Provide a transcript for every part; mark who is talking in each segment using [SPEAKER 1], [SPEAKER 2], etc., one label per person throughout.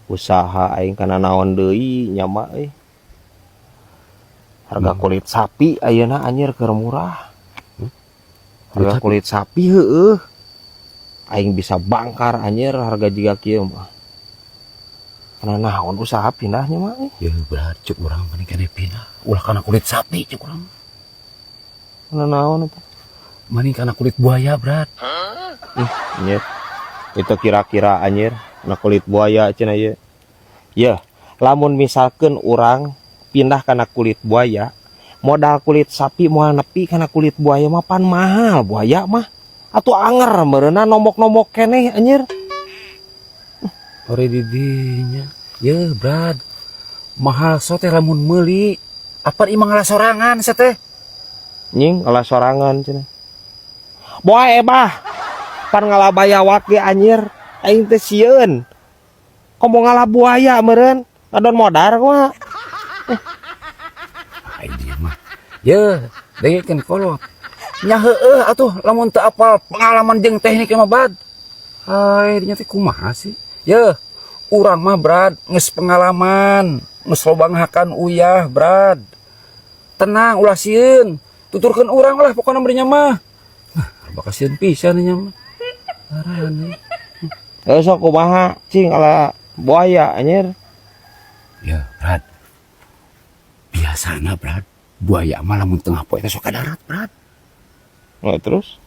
[SPEAKER 1] usaha aing kana naon deui nya mah harga kulit sapi ayeuna anjir keur murah. Harga kulit sapi heueuh aing bisa bangkar anjir harga jiga kieu mah. Kana naon usaha pindahnya mah
[SPEAKER 2] Ya berat cuk urang mending kene pindah ulah kana kulit sapi cuk urang.
[SPEAKER 1] Kana naon eta?
[SPEAKER 2] Mending kana kulit buaya berat.
[SPEAKER 1] Anjir. Itu kira-kira anjir na kulit buaya cenah ieu. Ya, lamun misalkan orang pindah kana kulit buaya, modal kulit sapi moal nepi kana kulit buaya mah pan mahal buaya mah. Atuh anger meureunna nombok-nombok keneh anjir.
[SPEAKER 2] Ore didinya. Ya berat. Mahal so teh lamun meuli. Apa imang ngalah sorangan sa teh?
[SPEAKER 1] Nying ngalah sorangan cenah. Boy bah. Pan ngalah bayawak ge anjir. Aing teh sieun. Komo ngalah buaya meureun. Adon modar mah.
[SPEAKER 2] Ai dia mah. Ya, dengekeun kolot. Nya heueuh atuh lamun teu apal pengalaman jeung teknik mah bad. Hai, dinya teh kumaha sih? Ya, urang mah brad geus pengalaman, geus loba ngahakan uyah, brad. Tenang ulah sieun. Tuturkeun urang lah pokona berinya mah. Nah, bakasieun pisan nya mah. Arane.
[SPEAKER 1] Sok kumaha cing ala buaya anjir.
[SPEAKER 2] Ya, brad. Biasana, brad. Buaya mah lamun tengah poe teh sok ka darat, brad.
[SPEAKER 1] Nah, terus?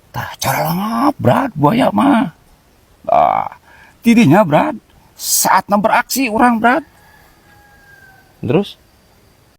[SPEAKER 2] Tah cara lengap, brad, buaya mah. Tidinya, brad. Saatna beraksi orang, brad.
[SPEAKER 1] Terus?